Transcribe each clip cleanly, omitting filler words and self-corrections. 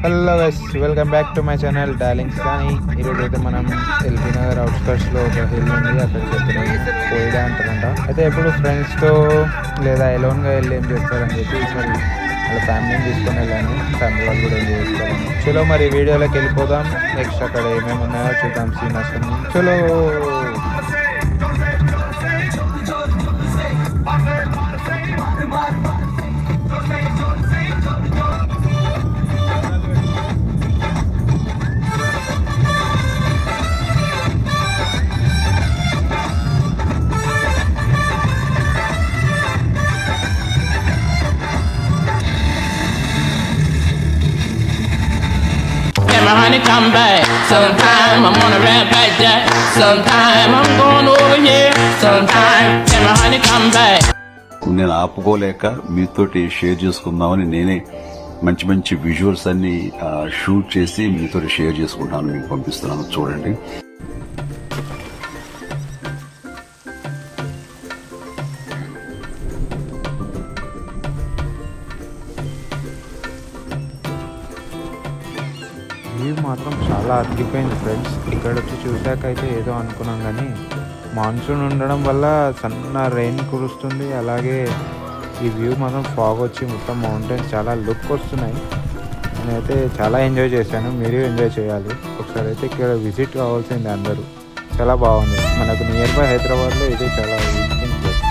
Hello guys, welcome back to my channel darlings. కానీ ఈరోజు అయితే మనం ఎల్బీ నగర్ అవుట్స్కట్స్లో ఒక హిల్ ఉంది, అక్కడికి వెళ్తున్నాం. కోయిడా అంటారంట. అయితే ఎప్పుడు ఫ్రెండ్స్తో లేదా ఎలోన్గా వెళ్ళి ఏం చేస్తారని చెప్పి ఈసారి వాళ్ళ ఫ్యామిలీని తీసుకొని వెళ్ళాను. ఫ్యామిలీ వాళ్ళు కూడా ఏం చేస్తారని. చలో మరి వీడియోలోకి వెళ్ళిపోదాం. నెక్స్ట్ అక్కడ ఏమేమి ఉన్నాయో చూద్దాం. సీనర్స్ చలో. My honey come back. Sometime I'm on a rampage jack. Sometime I'm going over here. Sometime my honey come back. నేను ఆపుకోలేక మీతోటి షేర్ చేసుకుందామని నేనే మంచి మంచి విజువల్స్ అన్ని షూట్ చేసి మీతోటి షేర్ చేసుకుంటాను, మీకు పంపిస్తున్నాను. చూడండి. వ్యూ మాత్రం చాలా అద్దిపోయింది ఫ్రెండ్స్. ఇక్కడ వచ్చి చూసాకైతే ఏదో అనుకున్నాం, కానీ మాన్సూన్ ఉండడం వల్ల సన్న రెయిన్ కురుస్తుంది. అలాగే ఈ వ్యూ మాత్రం ఫాగ్ వచ్చి మొత్తం మౌంటైన్స్ చాలా లుక్ వస్తున్నాయి. నేనైతే చాలా ఎంజాయ్ చేశాను, మీరు ఎంజాయ్ చేయాలి. ఒకసారి అయితే ఇక్కడ విజిట్ కావాల్సింది అందరూ. చాలా బాగుంది. మనకు నియర్ బై హైదరాబాద్లో ఇదే చాలా విజిటింగ్ ప్లేస్.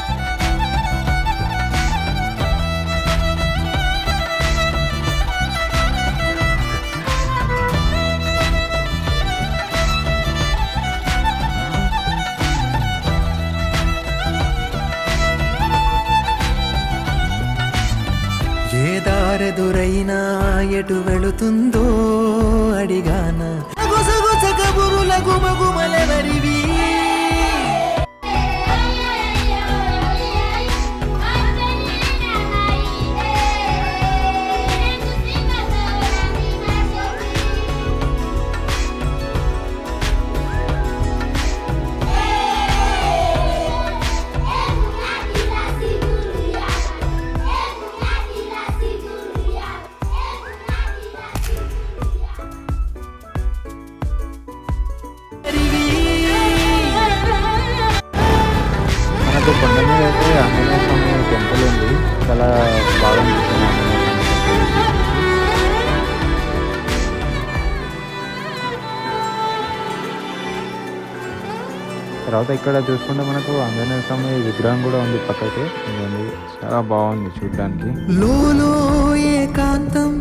ఏ దారెదురైనా ఎటు వెళుతుందో అడిగాన గుసగుస కబురుల గుమగుమలెవరివి. మనకు కొండ మీద అయితే ఆంజనేయ స్వామి టెంపుల్ ఉంది. చాలా బాగా అనిపిస్తుంది ఆంజనేయ స్వామి టెంపుల్. తర్వాత ఇక్కడ చూసుకుంటే మనకు ఆంజనేయ స్వామి విగ్రహం కూడా ఉంది పక్కకి. చాలా బాగుంది చూడ్డానికి. లోలో ఏకాంతం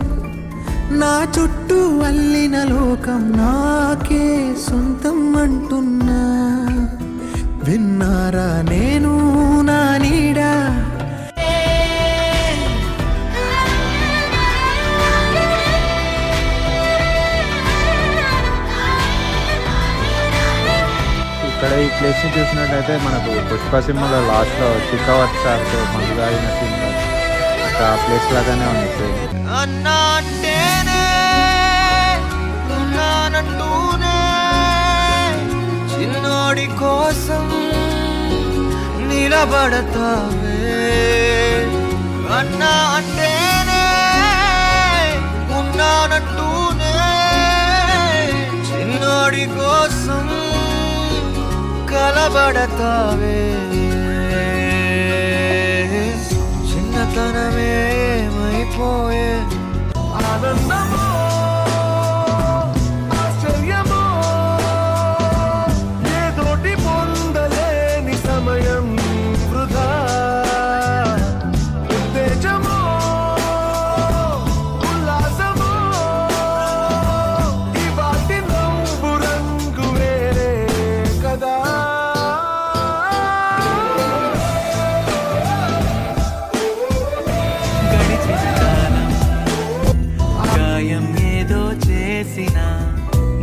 నా చుట్టూ అల్లిన లోకం నాకే సొంతం అంటున్నా. విన్నారా నేను నా నీడా. ఇక్కడ ఈ ప్లేస్ ని చూసినట్టయితే మనకు పుష్ప సినిమాలో లాస్ట్ లో చిక్కవత్ సార్ తో మందు తాగిన సీన్ ఆ ప్లేస్ లాగానే ఉంది. అన్నా అంటేనే ఉన్నానంటూనే చిన్నోడి కోసం నిలబడతావే. అన్నా అంటేనే ఉన్నానంటూనే చిన్నోడి కోసం కలబడతావే. చిన్నతనమే ఏమైపోయే ఆనందమో ఆశ్చర్యమో ఏదోటి పొందలేని సమయం వృధా. ఉత్తేజమో ఉల్లాసమో ఇవాటి నవ్వు రంగు వేరే కదా.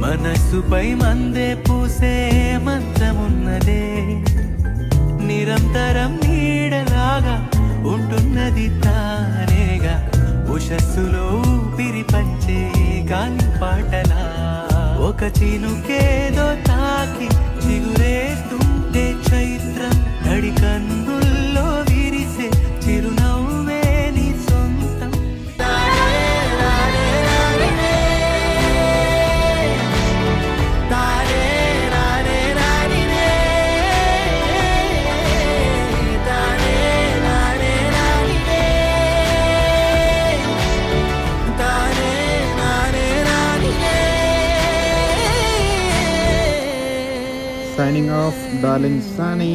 మనసుపై మందే పూసే మంచమున్నదే. నిరంతరం నీడలాగా ఉంటున్నది తానేగా. ఉషస్సులో ఊపిరి పంచే గాలి పాటలా ఒక చినుకేదో తాకి చిగురేస్తుంటే చైత్రం తడి కన్నుల్లో విరిసే చిరునవ్వే నీ సొంతం. Signing off darling Sunny.